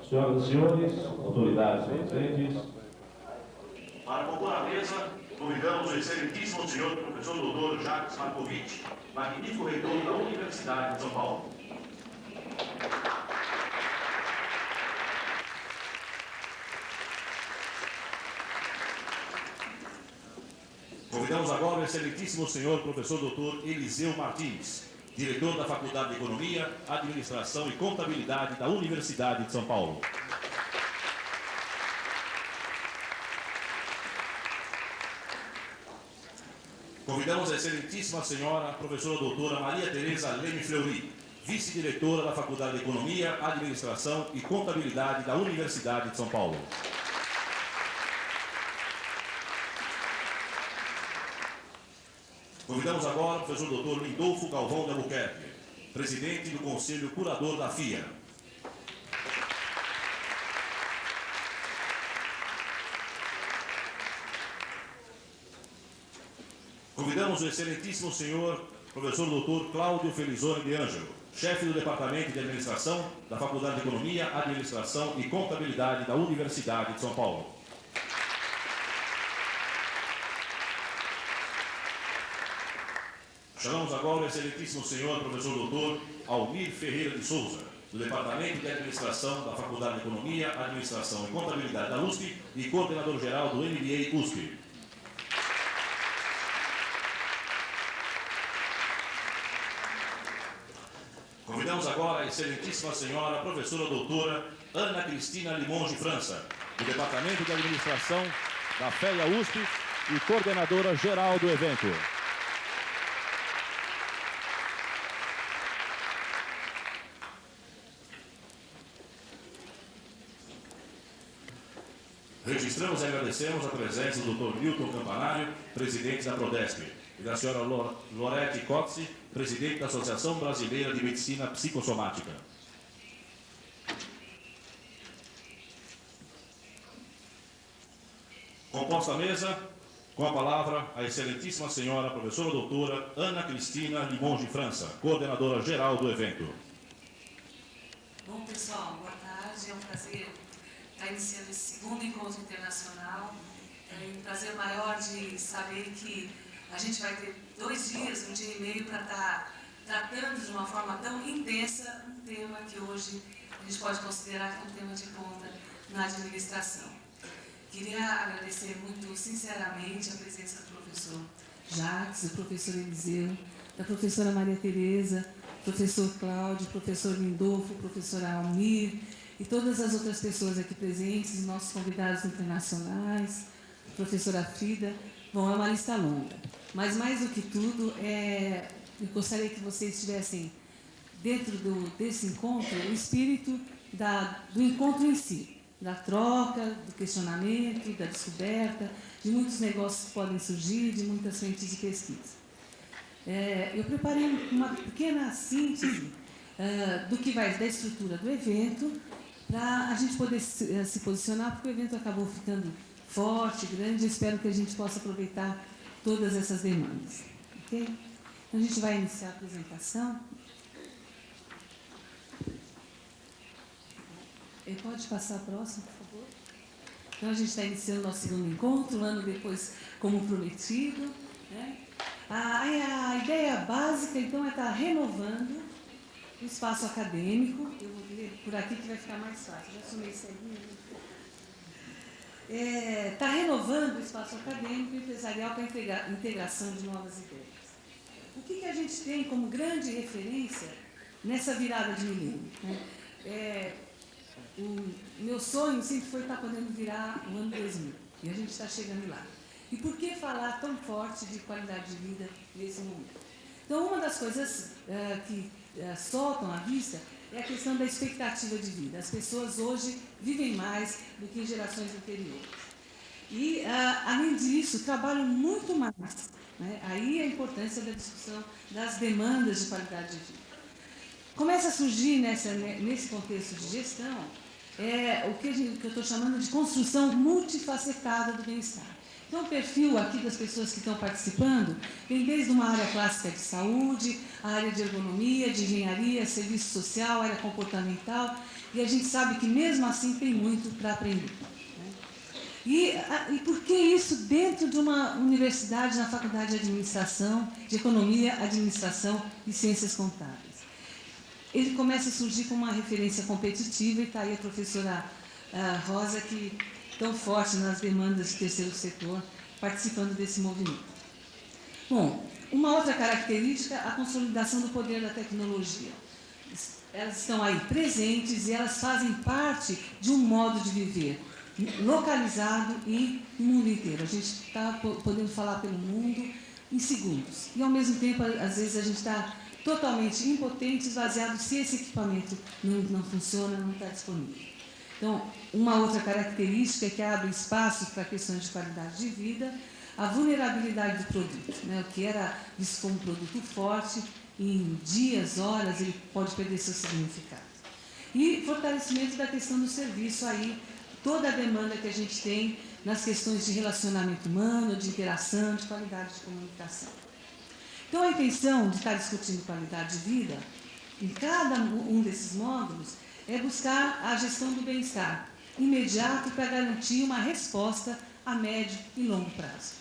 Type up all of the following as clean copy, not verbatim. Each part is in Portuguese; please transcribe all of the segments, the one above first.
Senhoras e senhores, autoridades presentes. Para compor a mesa, convidamos o excelentíssimo senhor professor doutor Jacques Markovitch, magnífico reitor da Universidade de São Paulo. Convidamos agora o excelentíssimo senhor professor doutor Eliseu Martins, diretor da Faculdade de Economia, Administração e Contabilidade da Universidade de São Paulo. Convidamos a excelentíssima senhora professora doutora Maria Tereza Leme Fleury, vice-diretora da Faculdade de Economia, Administração e Contabilidade da Universidade de São Paulo. Convidamos agora o professor doutor Lindolfo Galvão de Albuquerque, presidente do Conselho Curador da FIA. Convidamos o excelentíssimo senhor professor doutor Cláudio Felizone de Ângelo, chefe do Departamento de Administração da Faculdade de Economia, Administração e Contabilidade da Universidade de São Paulo. Chamamos agora o excelentíssimo senhor professor doutor Almir Ferreira de Souza, do Departamento de Administração da Faculdade de Economia, Administração e Contabilidade da USP e coordenador-geral do MBA USP. Convidamos agora a excelentíssima senhora professora doutora Ana Cristina Limonge França, do Departamento de Administração da FEA USP e coordenadora-geral do evento. Registramos e agradecemos a presença do Dr. Milton Campanário, presidente da Prodesp, e da senhora Lorete Cozzi, presidente da Associação Brasileira de Medicina Psicossomática. Composta a mesa, com a palavra a excelentíssima senhora professora doutora Ana Cristina Limonge França, coordenadora geral do evento. Bom, pessoal, boa tarde. É um prazer estar iniciando esse segundo encontro internacional. É um prazer maior de saber que a gente vai ter 2 dias, 1 dia e meio, para estar tratando de uma forma tão intensa um tema que hoje a gente pode considerar que é um tema de ponta na administração. Queria agradecer muito sinceramente a presença do professor Jacques, do professor Eliseu, da professora Maria Tereza, professor Cláudio, professor Lindolfo, professora Almir e todas as outras pessoas aqui presentes, nossos convidados internacionais, professora Frida. Bom, é uma lista longa, mas mais do que tudo, eu gostaria que vocês tivessem dentro desse encontro o espírito do encontro em si, da troca, do questionamento, da descoberta, de muitos negócios que podem surgir, de muitas frentes de pesquisa. Eu preparei uma pequena síntese da estrutura do evento, para a gente poder se posicionar, porque o evento acabou ficando forte, grande. Eu espero que a gente possa aproveitar todas essas demandas. Ok? Então, a gente vai iniciar a apresentação. Pode passar a próxima, por favor? Então, a gente está iniciando o nosso segundo encontro, um ano depois, como prometido, né? A ideia básica, então, é estar renovando o espaço acadêmico. Eu vou ler por aqui que vai ficar mais fácil. Já sou meio ceguinha. Está renovando o espaço acadêmico e empresarial para a integração de novas ideias. O que a gente tem como grande referência nessa virada de milênio? Né? O meu sonho sempre foi estar podendo virar o ano 2000, e a gente está chegando lá. E por que falar tão forte de qualidade de vida nesse momento? Então, uma das coisas que soltam à vista é a questão da expectativa de vida. As pessoas hoje vivem mais do que em gerações anteriores. E, além disso, trabalham muito mais. Né? Aí a importância da discussão das demandas de qualidade de vida. Começa a surgir nesse contexto de gestão é o que eu estou chamando de construção multifacetada do bem-estar. Então, o perfil aqui das pessoas que estão participando vem desde uma área clássica de saúde, a área de ergonomia, de engenharia, serviço social, área comportamental, e a gente sabe que, mesmo assim, tem muito para aprender. E por que isso dentro de uma universidade, na Faculdade de Administração, de Economia, Administração e Ciências Contábeis? Ele começa a surgir como uma referência competitiva, e está aí a professora Rosa, que tão forte nas demandas do terceiro setor, participando desse movimento. Bom, uma outra característica, a consolidação do poder da tecnologia. Elas estão aí presentes e elas fazem parte de um modo de viver localizado e no mundo inteiro. A gente está podendo falar pelo mundo em segundos. E, ao mesmo tempo, às vezes, a gente está totalmente impotente, esvaziado, se esse equipamento não funciona, não está disponível. Então, uma outra característica é que abre espaço para questões de qualidade de vida, a vulnerabilidade do produto, né? O que era visto como um produto forte, em dias, horas, ele pode perder seu significado. E fortalecimento da questão do serviço, aí, toda a demanda que a gente tem nas questões de relacionamento humano, de interação, de qualidade de comunicação. Então, a intenção de estar discutindo qualidade de vida, em cada um desses módulos, é buscar a gestão do bem-estar imediato para garantir uma resposta a médio e longo prazo.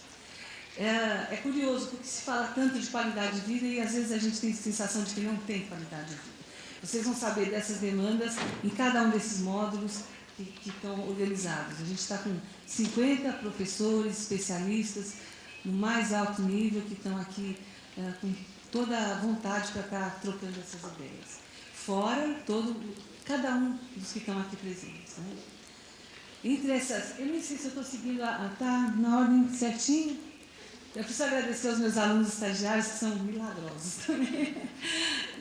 É curioso, porque se fala tanto de qualidade de vida e às vezes a gente tem a sensação de que não tem qualidade de vida. Vocês vão saber dessas demandas em cada um desses módulos que estão organizados. A gente está com 50 professores, especialistas, no mais alto nível, que estão aqui com toda a vontade para estar trocando essas ideias. Fora cada um dos que estão aqui presentes. Né? Entre essas, eu nem sei se eu estou seguindo, está na ordem certinho. Eu preciso agradecer aos meus alunos estagiários, que são milagrosos também,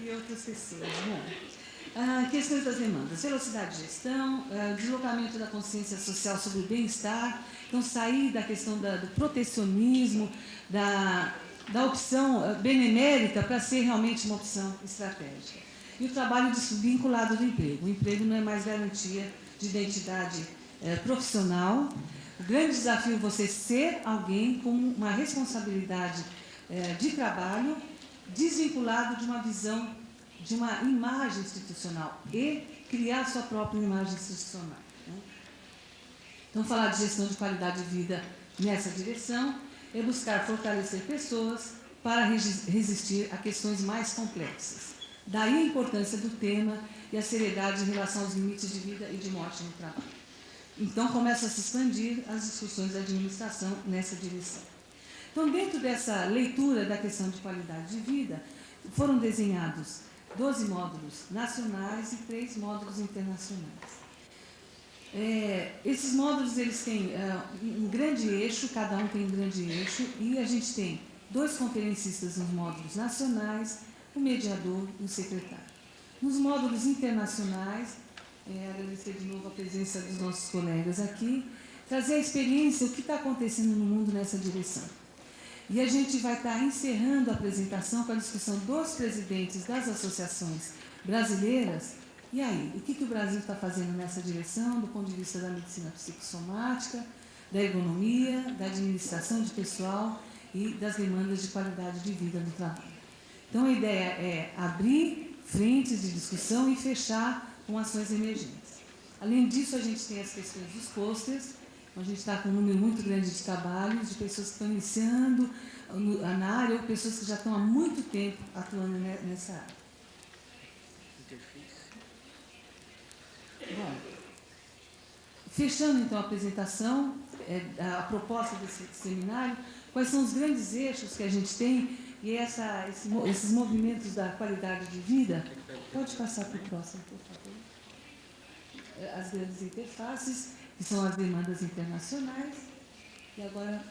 e outras pessoas. Bom, questões das demandas, velocidade de gestão, deslocamento da consciência social sobre o bem-estar, então sair da questão do protecionismo, da opção benemérita para ser realmente uma opção estratégica. E o trabalho desvinculado do emprego. O emprego não é mais garantia de identidade profissional. O grande desafio é você ser alguém com uma responsabilidade de trabalho desvinculado de uma visão, de uma imagem institucional e criar sua própria imagem institucional. Né? Então, falar de gestão de qualidade de vida nessa direção é buscar fortalecer pessoas para resistir a questões mais complexas. Daí a importância do tema e a seriedade em relação aos limites de vida e de morte no trabalho. Então, começam a se expandir as discussões da administração nessa direção. Então, dentro dessa leitura da questão de qualidade de vida, foram desenhados 12 módulos nacionais e 3 módulos internacionais. Esses módulos eles têm um grande eixo, cada um tem um grande eixo, e a gente tem 2 conferencistas nos módulos nacionais, o mediador e o secretário. Nos módulos internacionais, agradecer de novo a presença dos nossos colegas aqui, trazer a experiência, o que está acontecendo no mundo nessa direção. E a gente vai estar encerrando a apresentação com a discussão dos presidentes das associações brasileiras. E aí, o que o Brasil está fazendo nessa direção, do ponto de vista da medicina psicossomática, da ergonomia, da administração de pessoal e das demandas de qualidade de vida no trabalho. Então, a ideia é abrir frentes de discussão e fechar com ações emergentes. Além disso, a gente tem as questões dos pôsteres. A gente está com um número muito grande de trabalhos, de pessoas que estão iniciando na área ou pessoas que já estão há muito tempo atuando nessa área. Bom, fechando então a apresentação, a proposta desse seminário, quais são os grandes eixos que a gente tem e esses movimentos da qualidade de vida. Pode passar para o próximo, por favor. As grandes interfaces, que são as demandas internacionais. E agora,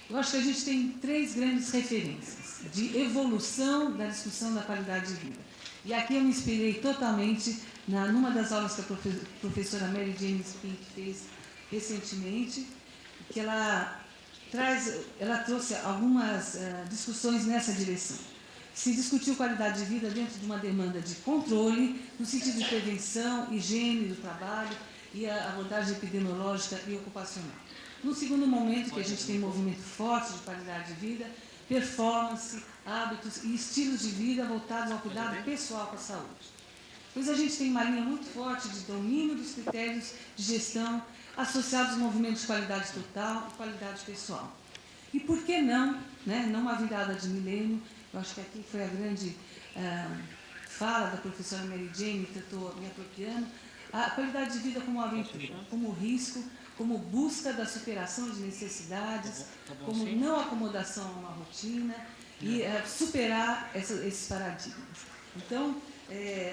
eu acho que a gente tem 3 grandes referências de evolução da discussão da qualidade de vida. E aqui eu me inspirei totalmente numa das aulas que a professora Mary Jane Spink fez recentemente, que ela trouxe algumas discussões nessa direção. se discutiu qualidade de vida dentro de uma demanda de controle, no sentido de prevenção, higiene do trabalho e a abordagem epidemiológica e ocupacional. No segundo momento, que a gente tem um movimento forte de qualidade de vida, performance, hábitos e estilos de vida voltados ao cuidado pessoal com a saúde. Pois a gente tem uma linha muito forte de domínio dos critérios de gestão associados ao movimento de qualidade total e qualidade pessoal. E por que não, né, numa virada de milênio, eu acho que aqui foi a grande fala da professora Mary Jane, que eu estou me apropriando, a qualidade de vida como aventura, como risco, como busca da superação de necessidades, como não acomodação a uma rotina e superar esses paradigmas. Então,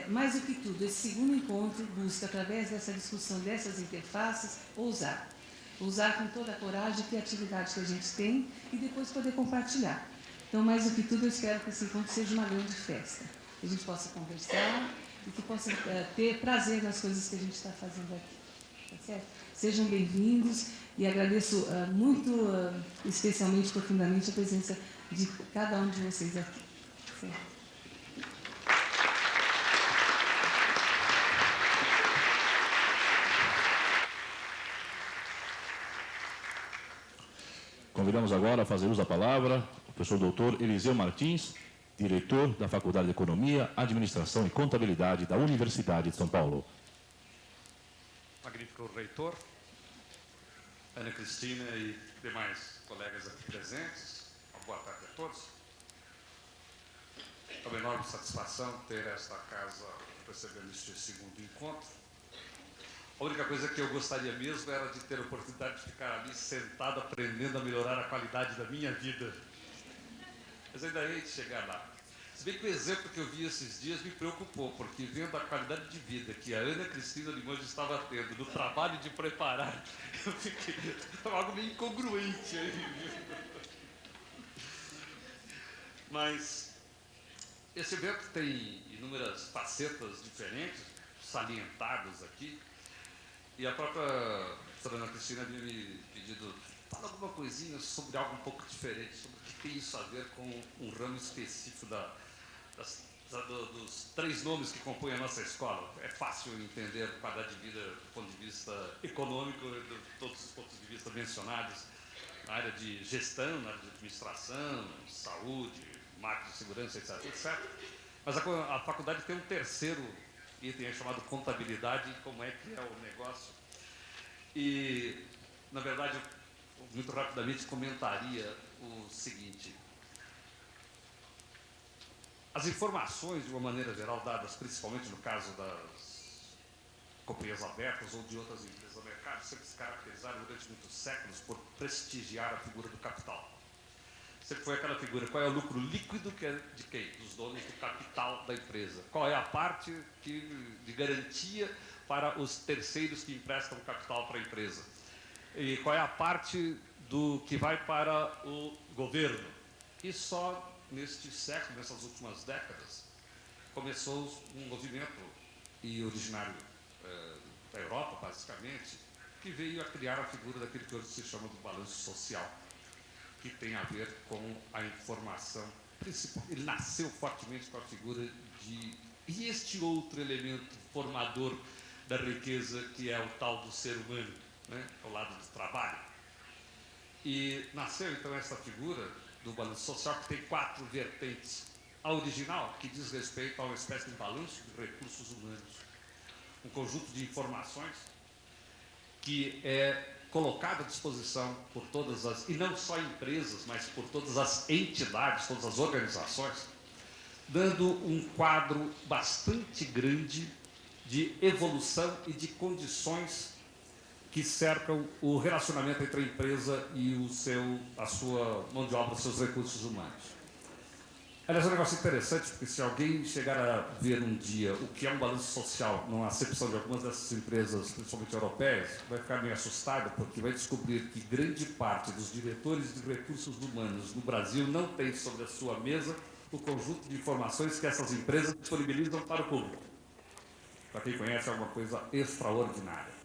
mais do que tudo, esse segundo encontro busca, através dessa discussão dessas interfaces, ousar. Usar com toda a coragem e criatividade que a gente tem e depois poder compartilhar. Então, mais do que tudo, eu espero que esse encontro seja uma grande festa. Que a gente possa conversar e que possa ter prazer nas coisas que a gente está fazendo aqui. Tá certo? Sejam bem-vindos e agradeço muito, especialmente, profundamente, a presença de cada um de vocês aqui. Certo? Convidamos agora a fazer uso da palavra o professor doutor Eliseu Martins, diretor da Faculdade de Economia, Administração e Contabilidade da Universidade de São Paulo. Magnífico reitor, Ana Cristina e demais colegas aqui presentes, uma boa tarde a todos. É uma enorme satisfação ter esta casa recebendo este segundo encontro. A única coisa que eu gostaria mesmo era de ter a oportunidade de ficar ali sentado aprendendo a melhorar a qualidade da minha vida. Mas ainda hei de chegar lá. Se bem que o exemplo que eu vi esses dias me preocupou, porque vendo a qualidade de vida que a Ana Cristina Limoges estava tendo, no trabalho de preparar, eu fiquei algo meio incongruente aí. Mas esse evento tem inúmeras facetas diferentes, salientadas aqui, e a própria professora Ana Cristina havia me pedido, fala alguma coisinha sobre algo um pouco diferente, sobre o que tem isso a ver com um ramo específico dos 3 nomes que compõem a nossa escola. É fácil entender qualidade de vida do ponto de vista econômico, de todos os pontos de vista mencionados, na área de gestão, na área de administração, saúde, marketing, segurança, etc, etc. Mas a faculdade tem um terceiro item chamado contabilidade, como é que é o negócio. E, na verdade, eu muito rapidamente comentaria o seguinte. As informações, de uma maneira geral, dadas principalmente no caso das companhias abertas ou de outras empresas do mercado, sempre se caracterizaram durante muitos séculos por prestigiar a figura do capital. Sempre foi aquela figura, qual é o lucro líquido de quem? Dos donos do capital da empresa. Qual é a parte de garantia para os terceiros que emprestam capital para a empresa? E qual é a parte do que vai para o governo? E só neste século, nessas últimas décadas, começou um movimento, e originário da Europa, basicamente, que veio a criar a figura daquele que hoje se chama do balanço social, que tem a ver com a informação principal. Ele nasceu fortemente com a figura de este outro elemento formador da riqueza, que é o tal do ser humano, né, ao lado do trabalho. E nasceu, então, essa figura do balanço social, que tem 4 vertentes. A original, que diz respeito a uma espécie de balanço de recursos humanos. Um conjunto de informações que é colocado à disposição por todas as, e não só empresas, mas por todas as entidades, todas as organizações, dando um quadro bastante grande de evolução e de condições que cercam o relacionamento entre a empresa e a sua mão de obra, os seus recursos humanos. Aliás, é um negócio interessante, porque se alguém chegar a ver um dia o que é um balanço social, numa acepção de algumas dessas empresas, principalmente europeias, vai ficar meio assustado, porque vai descobrir que grande parte dos diretores de recursos humanos no Brasil não tem sobre a sua mesa o conjunto de informações que essas empresas disponibilizam para o público. Para quem conhece, é uma coisa extraordinária.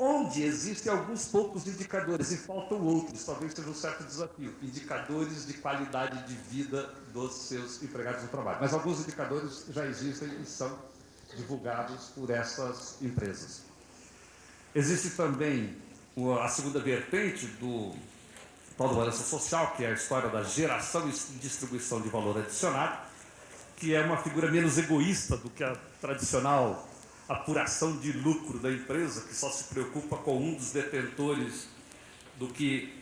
onde existem alguns poucos indicadores e faltam outros, talvez seja um certo desafio, indicadores de qualidade de vida dos seus empregados no trabalho. Mas alguns indicadores já existem e são divulgados por essas empresas. Existe também a segunda vertente do tal do balanço social, que é a história da geração e distribuição de valor adicionado, que é uma figura menos egoísta do que a tradicional apuração de lucro da empresa, que só se preocupa com um dos detentores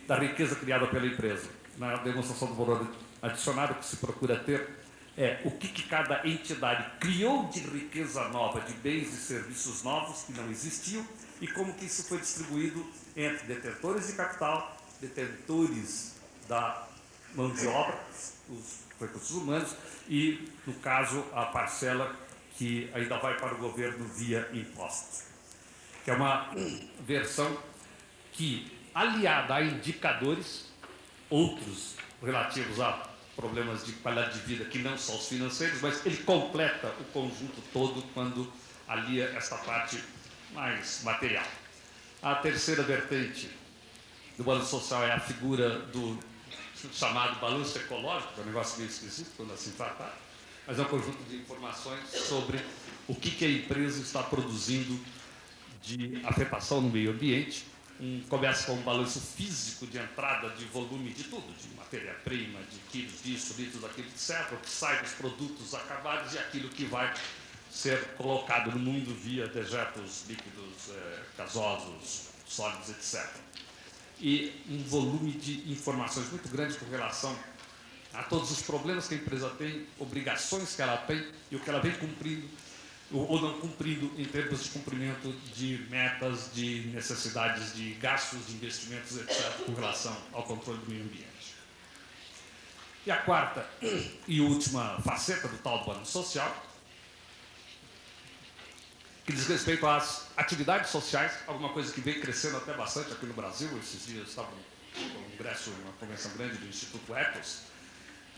da riqueza criada pela empresa. Na demonstração do valor adicionado, o que se procura ter é o que cada entidade criou de riqueza nova, de bens e serviços novos que não existiam, e como que isso foi distribuído entre detentores de capital, detentores da mão de obra, os recursos humanos, e, no caso, a parcela que ainda vai para o governo via impostos. Que é uma versão que, aliada a indicadores, outros relativos a problemas de qualidade de vida que não são os financeiros, mas ele completa o conjunto todo quando alia esta parte mais material. A terceira vertente do balanço social é a figura do chamado balanço ecológico, que é um negócio meio esquisito quando assim tratado, mas é um conjunto de informações sobre o que a empresa está produzindo de afetação no meio ambiente. Começa com um balanço físico de entrada de volume de tudo, de matéria-prima, de quilos disso, litros daquilo, etc., o que sai dos produtos acabados e aquilo que vai ser colocado no mundo via dejetos líquidos, gasosos, sólidos, etc. E um volume de informações muito grande com relação a todos os problemas que a empresa tem, obrigações que ela tem e o que ela vem cumprindo ou não cumprindo em termos de cumprimento de metas, de necessidades de gastos, de investimentos, etc., com relação ao controle do meio ambiente. E a quarta e última faceta do tal do balanço social, que diz respeito às atividades sociais, alguma coisa que vem crescendo até bastante aqui no Brasil. Esses dias estava um congresso, uma convenção grande do Instituto Ethos,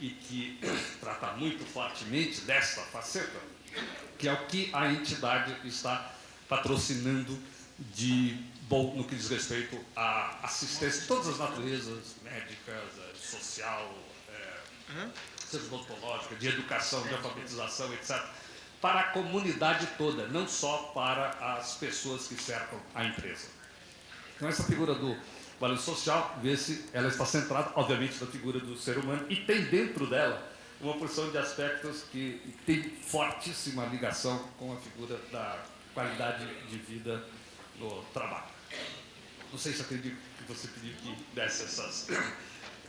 e que trata muito fortemente desta faceta, que é o que a entidade está patrocinando de bom no que diz respeito à assistência de todas as naturezas, médicas, social, odontológica, de educação, de alfabetização, etc., para a comunidade toda, não só para as pessoas que cercam a empresa. Então, essa figura do balanço social, vê-se, ela está centrada, obviamente, na figura do ser humano e tem dentro dela uma porção de aspectos que tem fortíssima ligação com a figura da qualidade de vida no trabalho. Não sei se eu acredito que você pediu que desse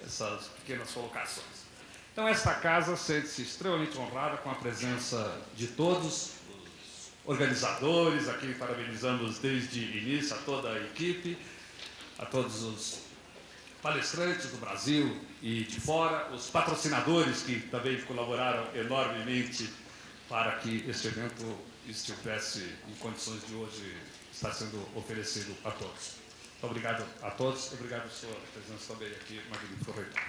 essas pequenas colocações. Então, esta casa sente-se extremamente honrada com a presença de todos os organizadores, a quem parabenizamos desde o início, a toda a equipe, a todos os palestrantes do Brasil e de fora, os patrocinadores que também colaboraram enormemente para que este evento estivesse em condições de hoje estar sendo oferecido a todos. Muito obrigado a todos, obrigado pela sua presença também aqui, magnífico reitor.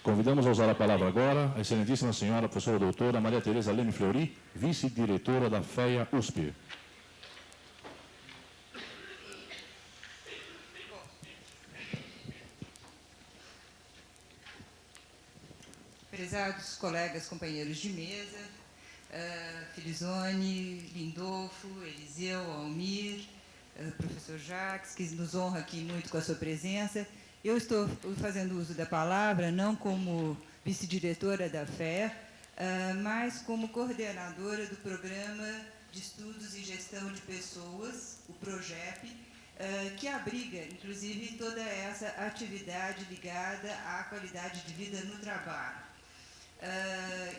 Convidamos a usar a palavra agora a excelentíssima senhora professora doutora Maria Tereza Leme Fleury, vice-diretora da FEA USP. Prezados colegas, companheiros de mesa, Felizone, Lindolfo, Eliseu, Almir, professor Jacques, que nos honra aqui muito com a sua presença. Eu estou fazendo uso da palavra não como vice-diretora da FEA, mas como coordenadora do Programa de Estudos e Gestão de Pessoas, o PROGEP, que abriga, inclusive, toda essa atividade ligada à qualidade de vida no trabalho.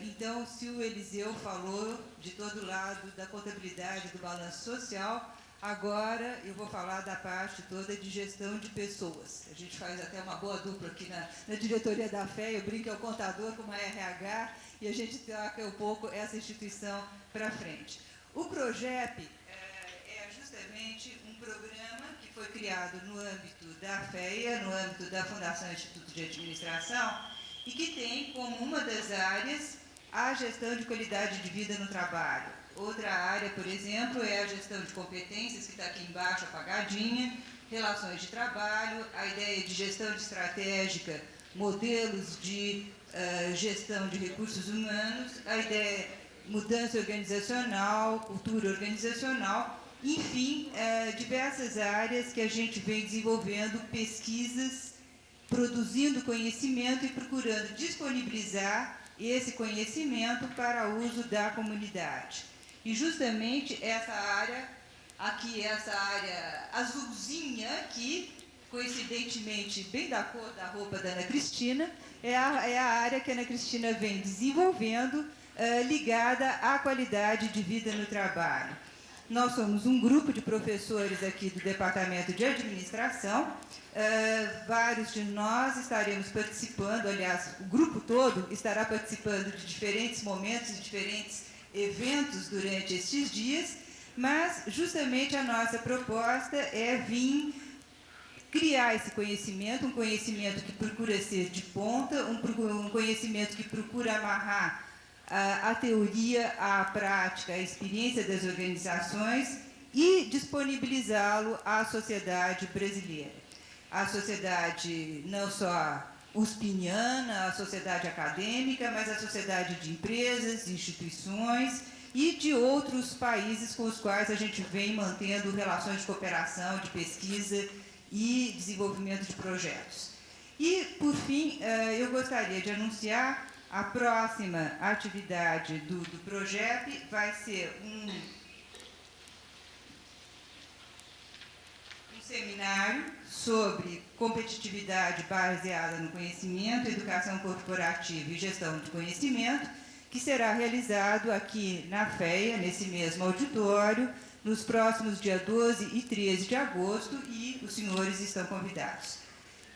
Então, se o Eliseu falou de todo lado da contabilidade do balanço social, agora eu vou falar da parte toda de gestão de pessoas. A gente faz até uma boa dupla aqui na diretoria da FEA, eu brinco, é o contador com a RH, e a gente toca um pouco essa instituição para frente. O PROGEP é justamente um programa que foi criado no âmbito da FEA, no âmbito da Fundação Instituto de Administração, e que tem como uma das áreas a gestão de qualidade de vida no trabalho. Outra área, por exemplo, é a gestão de competências, que está aqui embaixo apagadinha, relações de trabalho, a ideia de gestão estratégica, modelos de gestão de recursos humanos, a ideia mudança organizacional, cultura organizacional, enfim, diversas áreas que a gente vem desenvolvendo pesquisas, produzindo conhecimento e procurando disponibilizar esse conhecimento para uso da comunidade. E justamente essa área, aqui, essa área azulzinha aqui, coincidentemente bem da cor da roupa da Ana Cristina, é a área que a Ana Cristina vem desenvolvendo, ligada à qualidade de vida no trabalho. Nós somos um grupo de professores aqui do Departamento de Administração, vários de nós estaremos participando, aliás, o grupo todo estará participando de diferentes momentos e diferentes eventos durante estes dias, mas justamente a nossa proposta é vir criar esse conhecimento, um conhecimento que procura ser de ponta, um conhecimento que procura amarrar a teoria, a prática, a experiência das organizações e disponibilizá-lo à sociedade brasileira. A sociedade não só uspiniana, a sociedade acadêmica, mas a sociedade de empresas, instituições e de outros países com os quais a gente vem mantendo relações de cooperação, de pesquisa e desenvolvimento de projetos. E, por fim, eu gostaria de anunciar a próxima atividade do projeto, vai ser um seminário sobre competitividade baseada no conhecimento, educação corporativa e gestão de conhecimento, que será realizado aqui na FEA, nesse mesmo auditório, nos próximos dias 12 e 13 de agosto, e os senhores estão convidados.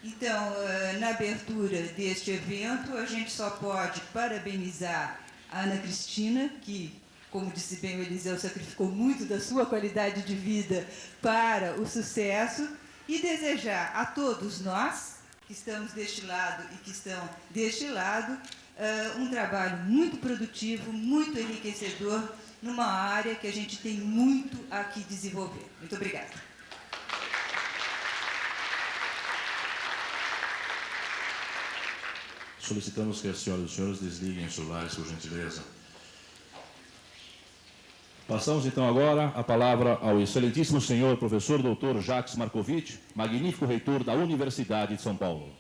Então, na abertura deste evento, a gente só pode parabenizar a Ana Cristina, que, como disse bem o Eliseu, sacrificou muito da sua qualidade de vida para o sucesso, e desejar a todos nós, que estamos deste lado e que estão deste lado, um trabalho muito produtivo, muito enriquecedor, numa área que a gente tem muito a que desenvolver. Muito obrigada. Solicitamos que as senhoras e os senhores desliguem os celulares, por gentileza. Passamos então agora a palavra ao excelentíssimo senhor professor doutor Jacques Marcovitch, magnífico reitor da Universidade de São Paulo.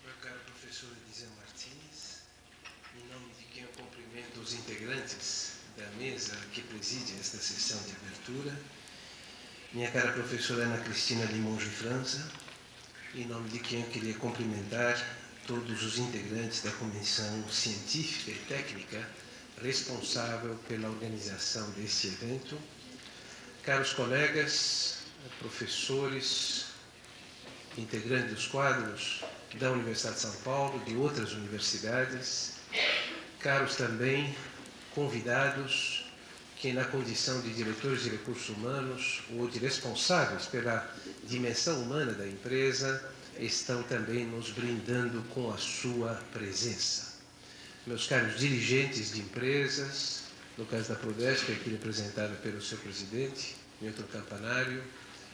Meu caro professor Eliseu Martins, em nome de quem eu cumprimento os integrantes da mesa que preside esta sessão de abertura, minha cara professora Ana Cristina Limonge França, em nome de quem eu queria cumprimentar todos os integrantes da comissão científica e técnica responsável pela organização deste evento, caros colegas, professores, integrantes dos quadros da Universidade de São Paulo, de outras universidades, caros também convidados que, na condição de diretores de recursos humanos ou de responsáveis pela dimensão humana da empresa, estão também nos brindando com a sua presença. Meus caros dirigentes de empresas, no caso da Prodesp, aqui representada pelo seu presidente, Milton Campanário,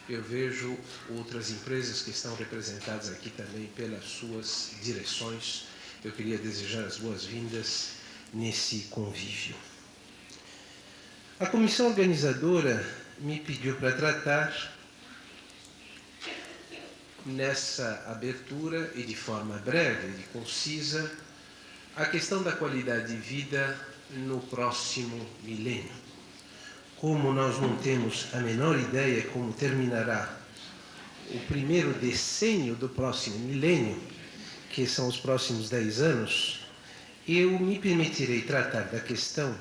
eu vejo outras empresas que estão representadas aqui também pelas suas direções. Eu queria desejar as boas-vindas nesse convívio. A comissão organizadora me pediu para tratar, nessa abertura e de forma breve e concisa, a questão da qualidade de vida no próximo milênio. Como nós não temos a menor ideia como terminará o primeiro decênio do próximo milênio, que são os próximos 10 anos, eu me permitirei tratar da questão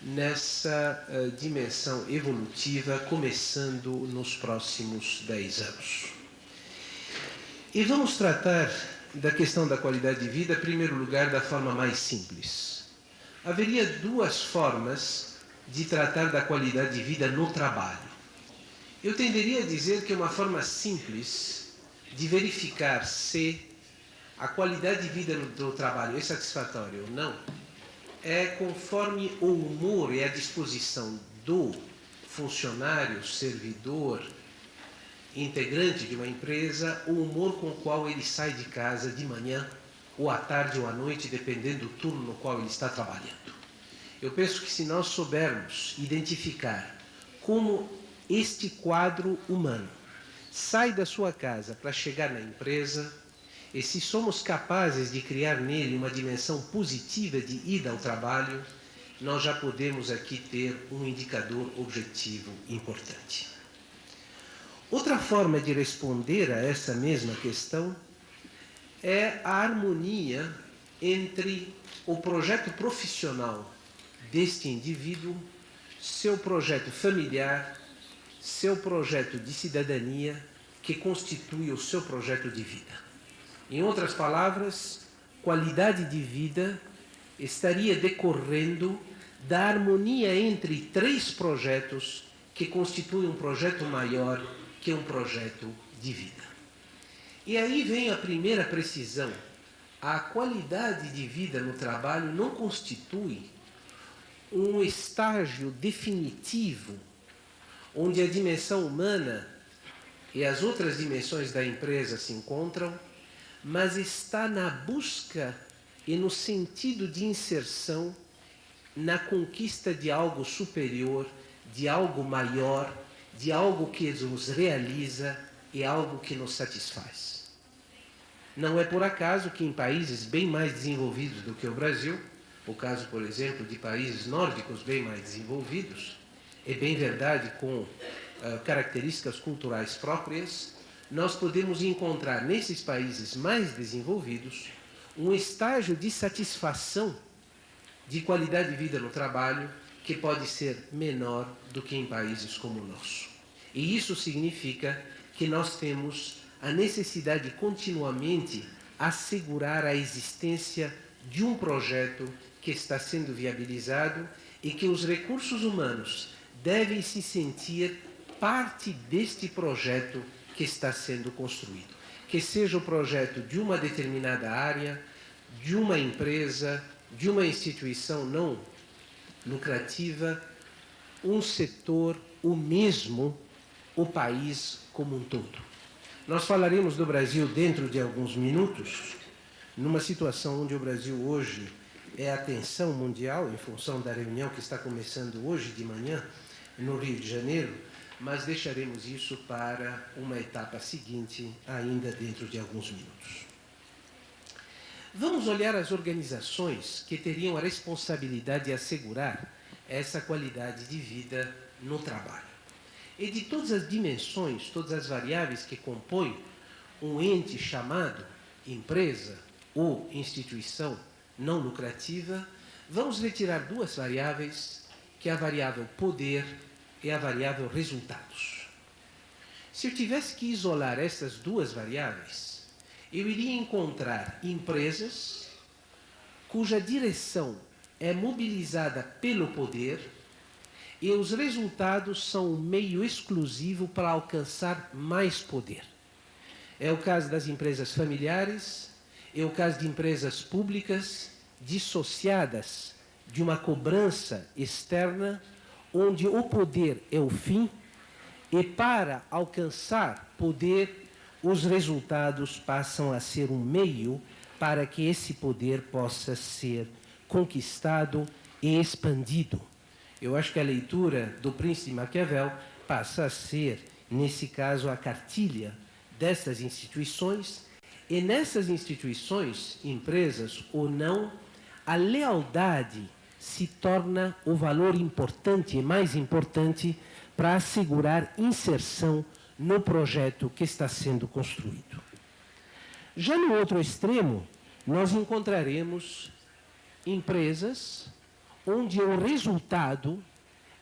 nessa dimensão evolutiva, começando nos próximos 10 anos. E vamos tratar da questão da qualidade de vida, em primeiro lugar, da forma mais simples. Haveria duas formas de tratar da qualidade de vida no trabalho. Eu tenderia a dizer que uma forma simples de verificar se a qualidade de vida do trabalho é satisfatória ou não é conforme o humor e a disposição do funcionário, servidor, integrante de uma empresa, o humor com o qual ele sai de casa de manhã, ou à tarde ou à noite, dependendo do turno no qual ele está trabalhando. Eu penso que se nós soubermos identificar como este quadro humano sai da sua casa para chegar na empresa, e se somos capazes de criar nele uma dimensão positiva de ida ao trabalho, nós já podemos aqui ter um indicador objetivo importante. Outra forma de responder a essa mesma questão é a harmonia entre o projeto profissional deste indivíduo, seu projeto familiar, seu projeto de cidadania, que constitui o seu projeto de vida. Em outras palavras, qualidade de vida estaria decorrendo da harmonia entre três projetos que constituem um projeto maior que um projeto de vida. E aí vem a primeira precisão. A qualidade de vida no trabalho não constitui um estágio definitivo onde a dimensão humana e as outras dimensões da empresa se encontram, mas está na busca e no sentido de inserção na conquista de algo superior, de algo maior, de algo que nos realiza e algo que nos satisfaz. Não é por acaso que em países bem mais desenvolvidos do que o Brasil, o caso, por exemplo, de países nórdicos bem mais desenvolvidos, é bem verdade com características culturais próprias, nós podemos encontrar nesses países mais desenvolvidos um estágio de satisfação de qualidade de vida no trabalho que pode ser menor do que em países como o nosso. E isso significa que nós temos a necessidade de continuamente assegurar a existência de um projeto que está sendo viabilizado e que os recursos humanos devem se sentir parte deste projeto que está sendo construído. Que seja o projeto de uma determinada área, de uma empresa, de uma instituição não lucrativa, um setor, o mesmo, o país como um todo. Nós falaremos do Brasil dentro de alguns minutos, numa situação onde o Brasil hoje é a atenção mundial, em função da reunião que está começando hoje de manhã, no Rio de Janeiro, mas deixaremos isso para uma etapa seguinte, ainda dentro de alguns minutos. Vamos olhar as organizações que teriam a responsabilidade de assegurar essa qualidade de vida no trabalho. E de todas as dimensões, todas as variáveis que compõem um ente chamado empresa ou instituição não lucrativa, vamos retirar duas variáveis, que é a variável poder e a variável resultados. Se eu tivesse que isolar essas duas variáveis, eu iria encontrar empresas cuja direção é mobilizada pelo poder e os resultados são um meio exclusivo para alcançar mais poder. É o caso das empresas familiares, é o caso de empresas públicas dissociadas de uma cobrança externa, onde o poder é o fim, e para alcançar poder, os resultados passam a ser um meio para que esse poder possa ser conquistado e expandido. Eu acho que a leitura do Príncipe de Maquiavel passa a ser, nesse caso, a cartilha dessas instituições, e nessas instituições, empresas ou não, a lealdade se torna o valor importante e mais importante para assegurar inserção no projeto que está sendo construído. Já no outro extremo, nós encontraremos empresas onde o resultado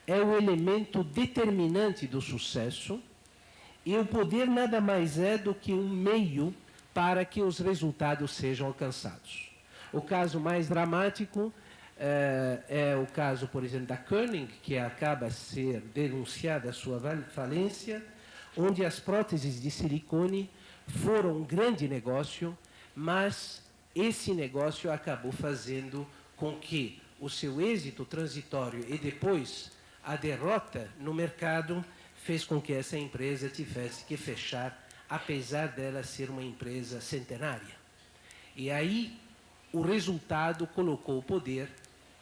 é o elemento determinante do sucesso e o poder nada mais é do que um meio para que os resultados sejam alcançados. O caso mais dramático É o caso, por exemplo, da Koenig, que acaba a ser denunciada a sua falência, onde as próteses de silicone foram um grande negócio, mas esse negócio acabou fazendo com que o seu êxito transitório e depois a derrota no mercado fez com que essa empresa tivesse que fechar, apesar dela ser uma empresa centenária. E aí o resultado colocou o poder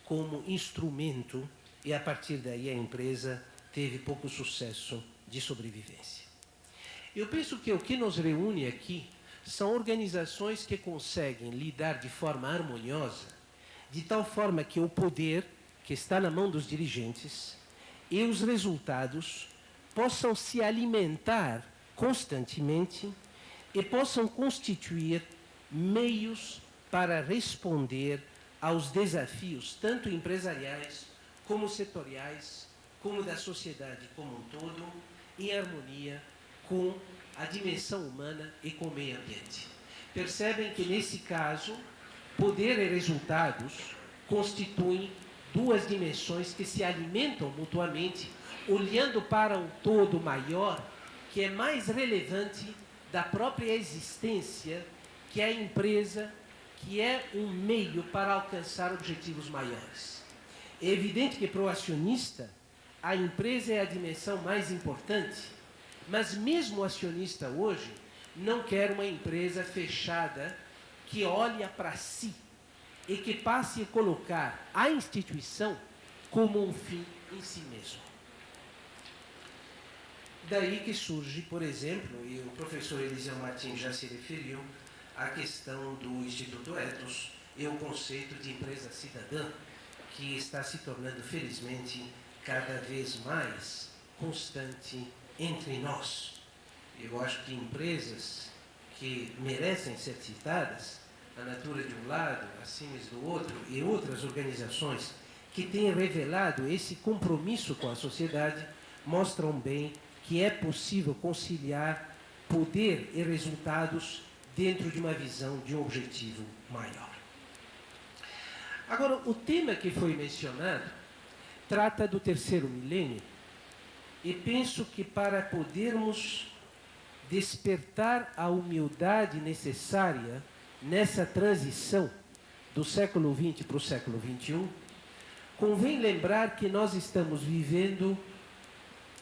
como instrumento e, a partir daí, a empresa teve pouco sucesso de sobrevivência. Eu penso que o que nos reúne aqui são organizações que conseguem lidar de forma harmoniosa, de tal forma que o poder, que está na mão dos dirigentes, e os resultados possam se alimentar constantemente e possam constituir meios para responder aos desafios, tanto empresariais, como setoriais, como da sociedade como um todo, em harmonia com a dimensão humana e com o meio ambiente. Percebem que, nesse caso, poder e resultados constituem duas dimensões que se alimentam mutuamente, olhando para um todo maior, que é mais relevante da própria existência, que é a empresa, que é um meio para alcançar objetivos maiores. É evidente que, para o acionista, a empresa é a dimensão mais importante, mas mesmo o acionista hoje não quer uma empresa fechada que olha para si e que passe a colocar a instituição como um fim em si mesmo. Daí que surge, por exemplo, e o professor Eliseu Martins já se referiu, a questão do Instituto Ethos e o conceito de empresa cidadã, que está se tornando, felizmente, cada vez mais constante entre nós. Eu acho que empresas que merecem ser citadas, a Natura de um lado, a Siemens do outro, e outras organizações que têm revelado esse compromisso com a sociedade, mostram bem que é possível conciliar poder e resultados dentro de uma visão de um objetivo maior. Agora, o tema que foi mencionado trata do terceiro milênio, e penso que para podermos despertar a humildade necessária nessa transição do século XX para o século XXI, convém lembrar que nós estamos vivendo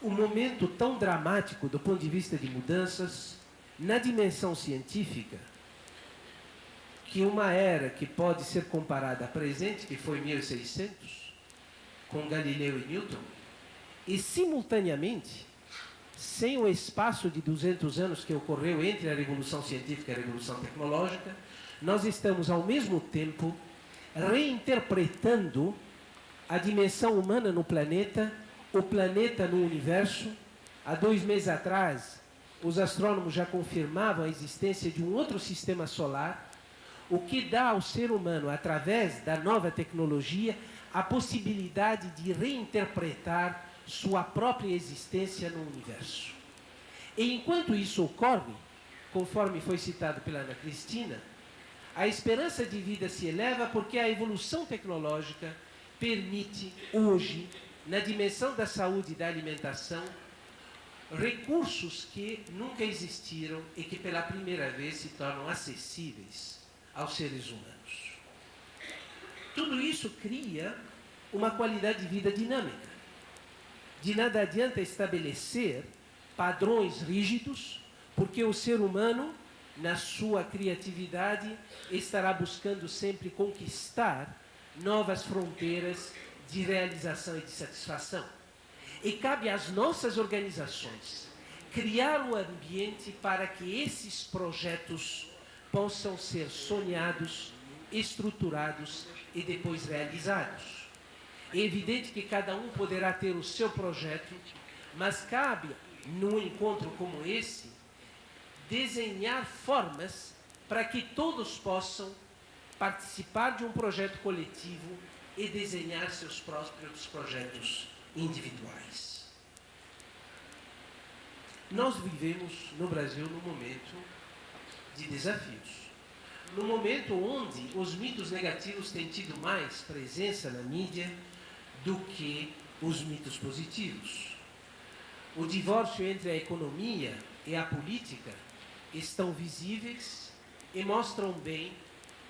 um momento tão dramático do ponto de vista de mudanças na dimensão científica, que uma era que pode ser comparada à presente, que foi 1600, com Galileu e Newton, e simultaneamente, sem o espaço de 200 anos que ocorreu entre a Revolução Científica e a Revolução Tecnológica, nós estamos, ao mesmo tempo, reinterpretando a dimensão humana no planeta, o planeta no universo. Há 2 meses atrás, os astrônomos já confirmavam a existência de um outro sistema solar, o que dá ao ser humano, através da nova tecnologia, a possibilidade de reinterpretar sua própria existência no universo. E enquanto isso ocorre, conforme foi citado pela Ana Cristina, a esperança de vida se eleva porque a evolução tecnológica permite hoje, na dimensão da saúde e da alimentação, recursos que nunca existiram e que pela primeira vez se tornam acessíveis aos seres humanos. Tudo isso cria uma qualidade de vida dinâmica. De nada adianta estabelecer padrões rígidos, porque o ser humano, na sua criatividade, estará buscando sempre conquistar novas fronteiras de realização e de satisfação. E cabe às nossas organizações criar o ambiente para que esses projetos possam ser sonhados, estruturados e depois realizados. É evidente que cada um poderá ter o seu projeto, mas cabe, num encontro como esse, desenhar formas para que todos possam participar de um projeto coletivo e desenhar seus próprios projetos individuais. Nós vivemos no Brasil num momento de desafios. no momento onde os mitos negativos têm tido mais presença na mídia do que os mitos positivos. O divórcio entre a economia e a política estão visíveis e mostram bem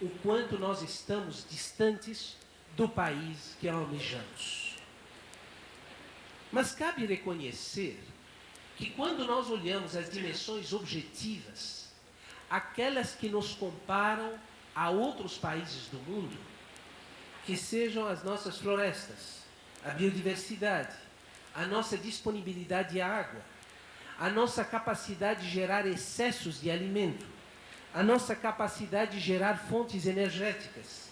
o quanto nós estamos distantes do país que almejamos. Mas cabe reconhecer que quando nós olhamos as dimensões objetivas, aquelas que nos comparam a outros países do mundo, que sejam as nossas florestas, a biodiversidade, a nossa disponibilidade de água, a nossa capacidade de gerar excessos de alimento, a nossa capacidade de gerar fontes energéticas,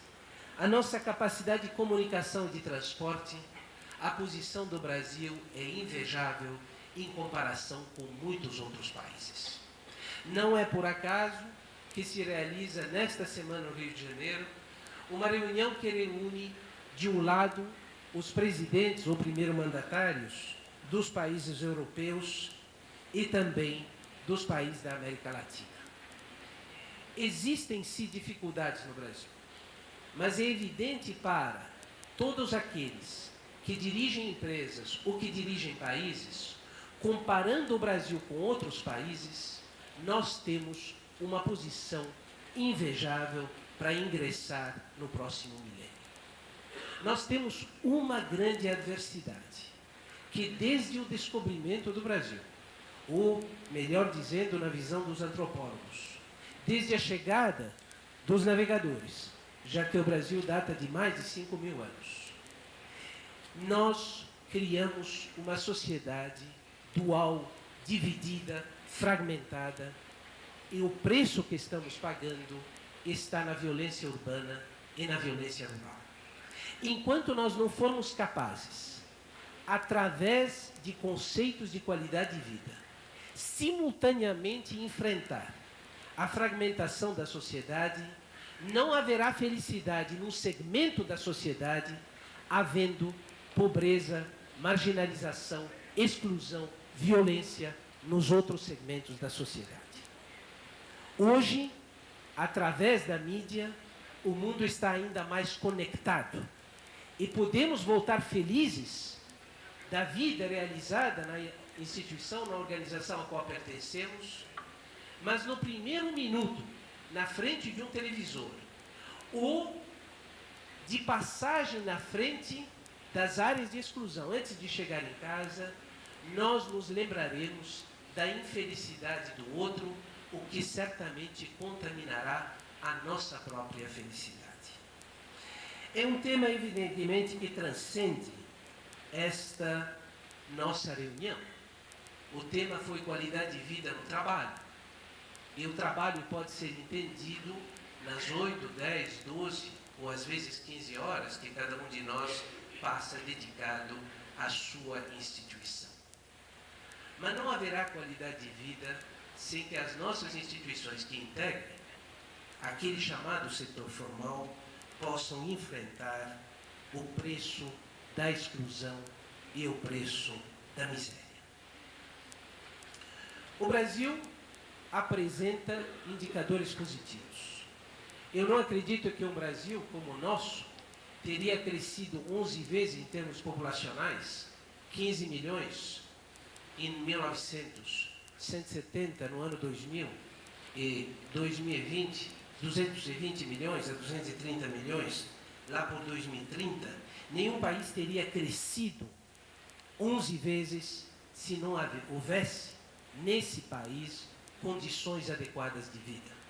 a nossa capacidade de comunicação e de transporte, a posição do Brasil é invejável em comparação com muitos outros países. Não é por acaso que se realiza nesta semana no Rio de Janeiro uma reunião que reúne, de um lado, os presidentes ou primeiro-mandatários dos países europeus e também dos países da América Latina. Existem, sim, dificuldades no Brasil, mas é evidente para todos aqueles que dirigem empresas ou que dirigem países, comparando o Brasil com outros países, nós temos uma posição invejável para ingressar no próximo milênio. Nós temos uma grande adversidade, que desde o descobrimento do Brasil, ou, melhor dizendo, na visão dos antropólogos, desde a chegada dos navegadores, já que o Brasil data de mais de 5.000 anos, nós criamos uma sociedade dual, dividida, fragmentada, e o preço que estamos pagando está na violência urbana e na violência rural. Enquanto nós não formos capazes, através de conceitos de qualidade de vida, simultaneamente enfrentar a fragmentação da sociedade, não haverá felicidade num segmento da sociedade, havendo pobreza, marginalização, exclusão, violência nos outros segmentos da sociedade. Hoje, através da mídia, o mundo está ainda mais conectado e podemos voltar felizes da vida realizada na instituição, na organização a qual pertencemos, mas no primeiro minuto, na frente de um televisor, ou de passagem na frente das áreas de exclusão, antes de chegar em casa, nós nos lembraremos da infelicidade do outro, o que certamente contaminará a nossa própria felicidade. É um tema, evidentemente, que transcende esta nossa reunião. O tema foi qualidade de vida no trabalho. E o trabalho pode ser entendido nas 8, 10, 12 ou às vezes 15 horas que cada um de nós passa dedicado à sua instituição. Mas não haverá qualidade de vida sem que as nossas instituições que integrem aquele chamado setor formal possam enfrentar o preço da exclusão e o preço da miséria. O Brasil apresenta indicadores positivos. Eu não acredito que um Brasil como o nosso teria crescido 11 vezes em termos populacionais, 15 milhões em 1900, 170 no ano 2000 e 2020, 220 milhões a 230 milhões, lá por 2030, nenhum país teria crescido 11 vezes se não houvesse nesse país condições adequadas de vida.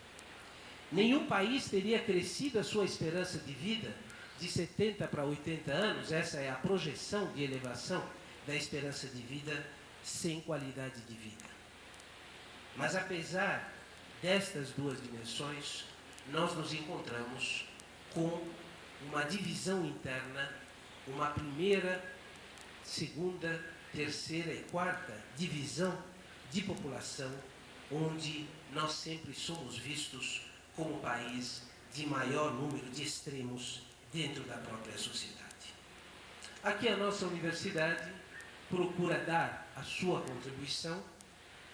Nenhum país teria crescido a sua esperança de vida de 70 para 80 anos, essa é a projeção de elevação da esperança de vida, sem qualidade de vida. Mas apesar destas duas dimensões, nós nos encontramos com uma divisão interna, uma primeira, segunda, terceira e quarta divisão de população, onde nós sempre somos vistos como o país de maior número de extremos dentro da própria sociedade. Aqui a nossa universidade procura dar a sua contribuição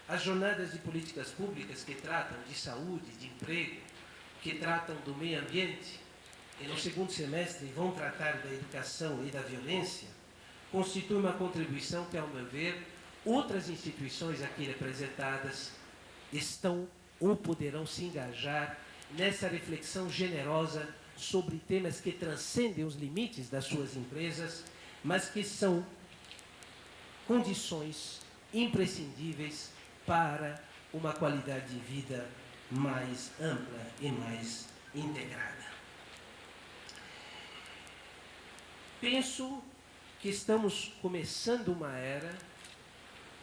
às jornadas de políticas públicas que tratam de saúde, de emprego, que tratam do meio ambiente e no segundo semestre vão tratar da educação e da violência, constitui uma contribuição que, ao meu ver, outras instituições aqui representadas estão ou poderão se engajar nessa reflexão generosa sobre temas que transcendem os limites das suas empresas, mas que são condições imprescindíveis para uma qualidade de vida mais ampla e mais integrada. Penso que estamos começando uma era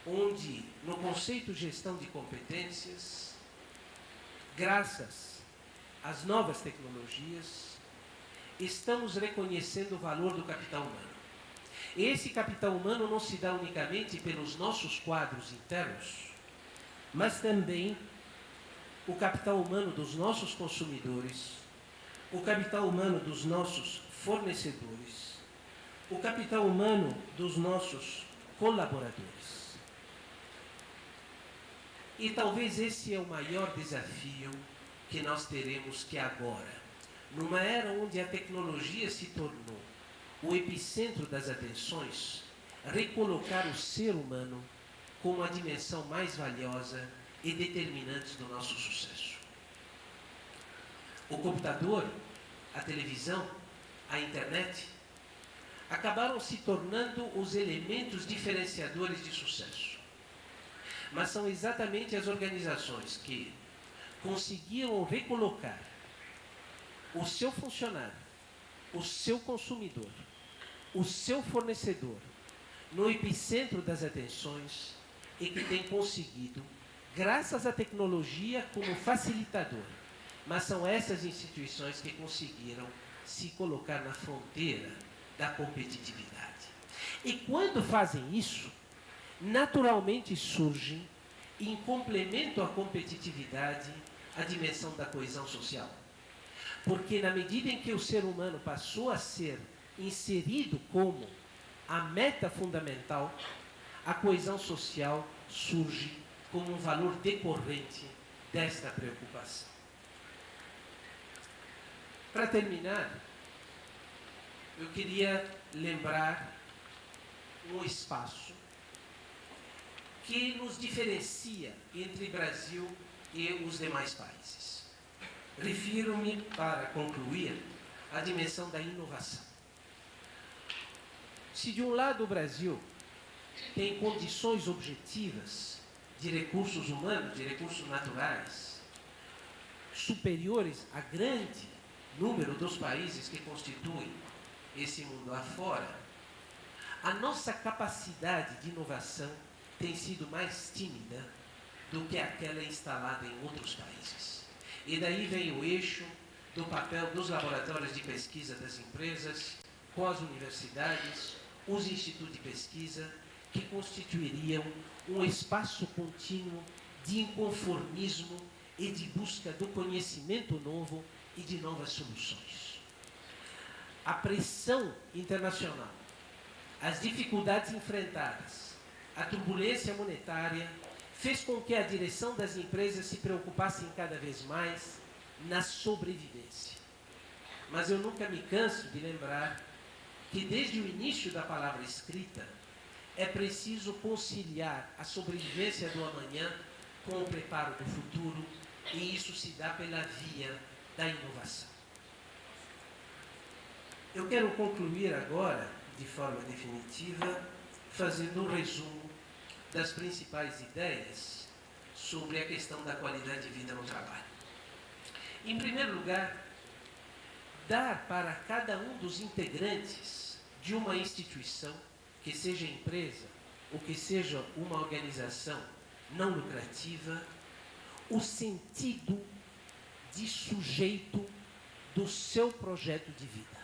onde, no conceito de gestão de competências, graças às novas tecnologias, estamos reconhecendo o valor do capital humano. Esse capital humano não se dá unicamente pelos nossos quadros internos, mas também o capital humano dos nossos consumidores, o capital humano dos nossos fornecedores, o capital humano dos nossos colaboradores. E talvez esse é o maior desafio que nós teremos que agora, numa era onde a tecnologia se tornou o epicentro das atenções, recolocar o ser humano como a dimensão mais valiosa e determinante do nosso sucesso. O computador, a televisão, a internet acabaram se tornando os elementos diferenciadores de sucesso. Mas são exatamente as organizações que conseguiram recolocar o seu funcionário, o seu consumidor, o seu fornecedor no epicentro das atenções e que têm conseguido, graças à tecnologia como facilitador, mas são essas instituições que conseguiram se colocar na fronteira da competitividade. E quando fazem isso, naturalmente surge, em complemento à competitividade, a dimensão da coesão social. Porque na medida em que o ser humano passou a ser inserido como a meta fundamental, a coesão social surge como um valor decorrente desta preocupação. Para terminar, eu queria lembrar um espaço que nos diferencia entre Brasil e os demais países. Refiro-me, para concluir, à dimensão da inovação. Se de um lado o Brasil tem condições objetivas de recursos humanos, de recursos naturais, superiores a grande número dos países que constituem esse mundo afora, a nossa capacidade de inovação tem sido mais tímida do que aquela instalada em outros países. E daí vem o eixo do papel dos laboratórios de pesquisa das empresas, com as universidades, os institutos de pesquisa, que constituiriam um espaço contínuo de inconformismo e de busca do conhecimento novo e de novas soluções. A pressão internacional, as dificuldades enfrentadas, a turbulência monetária, fez com que a direção das empresas se preocupasse cada vez mais na sobrevivência. Mas eu nunca me canso de lembrar que desde o início da palavra escrita é preciso conciliar a sobrevivência do amanhã com o preparo do futuro, e isso se dá pela via da inovação. Eu quero concluir agora, de forma definitiva, fazendo um resumo das principais ideias sobre a questão da qualidade de vida no trabalho. Em primeiro lugar, dar para cada um dos integrantes de uma instituição, que seja empresa ou que seja uma organização não lucrativa, o sentido de sujeito do seu projeto de vida.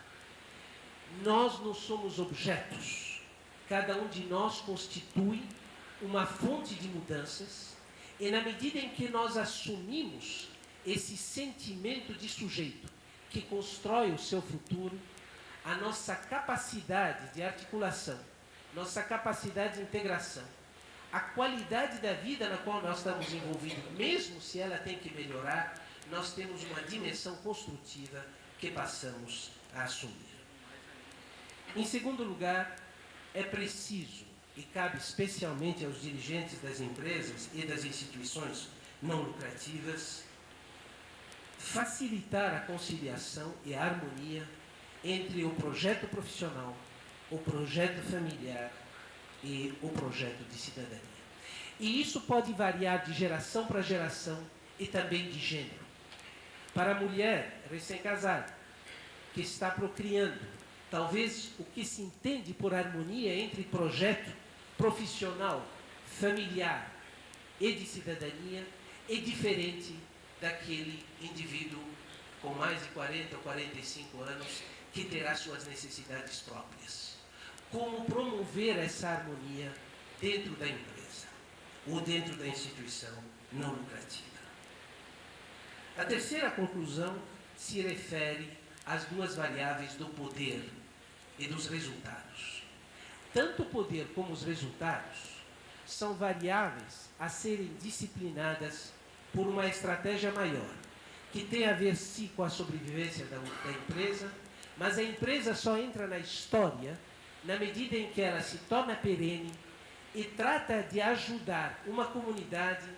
Nós não somos objetos, cada um de nós constitui uma fonte de mudanças, e na medida em que nós assumimos esse sentimento de sujeito que constrói o seu futuro, a nossa capacidade de articulação, nossa capacidade de integração, a qualidade da vida na qual nós estamos envolvidos, mesmo se ela tem que melhorar, nós temos uma dimensão construtiva que passamos a assumir. Em segundo lugar, é preciso, e cabe especialmente aos dirigentes das empresas e das instituições não lucrativas, facilitar a conciliação e a harmonia entre o projeto profissional, o projeto familiar e o projeto de cidadania. E isso pode variar de geração para geração e também de gênero. Para a mulher recém-casada, que está procriando, talvez o que se entende por harmonia entre projeto profissional, familiar e de cidadania é diferente daquele indivíduo com mais de 40 ou 45 anos que terá suas necessidades próprias. Como promover essa harmonia dentro da empresa ou dentro da instituição não lucrativa? A terceira conclusão se refere às duas variáveis do poder e dos resultados. Tanto o poder como os resultados são variáveis a serem disciplinadas por uma estratégia maior, que tem a ver sim com a sobrevivência da empresa, mas a empresa só entra na história na medida em que ela se torna perene e trata de ajudar uma comunidade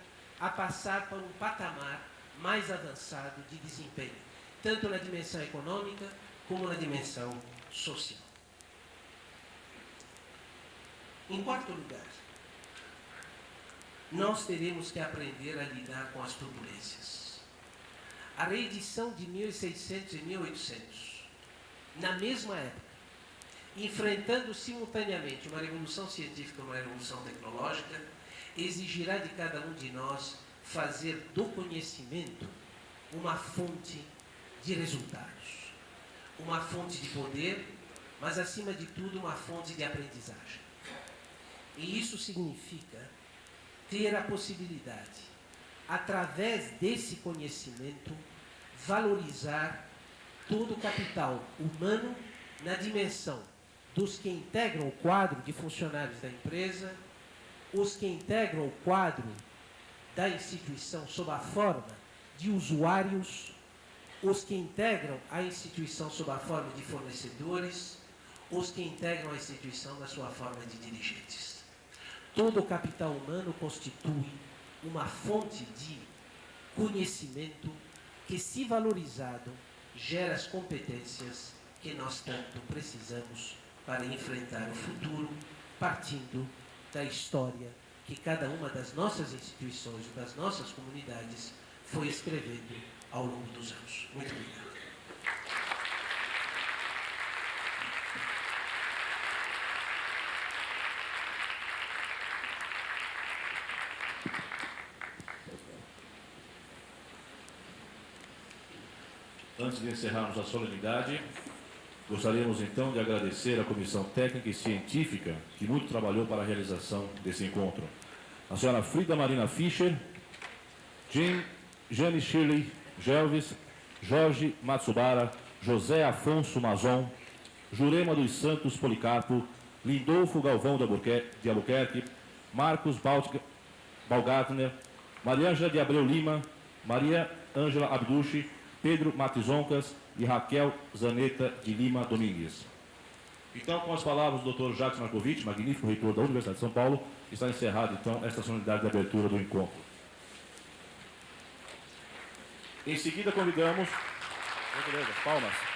a passar para um patamar mais avançado de desempenho, tanto na dimensão econômica como na dimensão social. Em quarto lugar, nós teremos que aprender a lidar com as turbulências. A reedição de 1600 e 1800, na mesma época, enfrentando simultaneamente uma revolução científica e uma revolução tecnológica, exigirá de cada um de nós fazer do conhecimento uma fonte de resultados, uma fonte de poder, mas, acima de tudo, uma fonte de aprendizagem. E isso significa ter a possibilidade, através desse conhecimento, valorizar todo o capital humano na dimensão dos que integram o quadro de funcionários da empresa, os que integram o quadro da instituição sob a forma de usuários, os que integram a instituição sob a forma de fornecedores, os que integram a instituição na sua forma de dirigentes. Todo o capital humano constitui uma fonte de conhecimento que, se valorizado, gera as competências que nós tanto precisamos para enfrentar o futuro, partindo da história que cada uma das nossas instituições, das nossas comunidades, foi escrevendo ao longo dos anos. Muito obrigado. Antes de encerrarmos a solenidade, gostaríamos então de agradecer à Comissão Técnica e Científica que muito trabalhou para a realização desse encontro. A senhora Frida Marina Fischer, Jane Shirley Gelves, Jorge Matsubara, José Afonso Mazon, Jurema dos Santos Policarpo, Lindolfo Galvão de Albuquerque, Marcos Baumgartner, Maria Ângela de Abreu Lima, Maria Ângela Abducci, Pedro Matizoncas e Raquel Zaneta de Lima Domingues. Então, com as palavras do Dr. Jacques Marcovitch, magnífico reitor da Universidade de São Paulo, está encerrada, então, esta solenidade de abertura do encontro. Em seguida, convidamos... Palmas.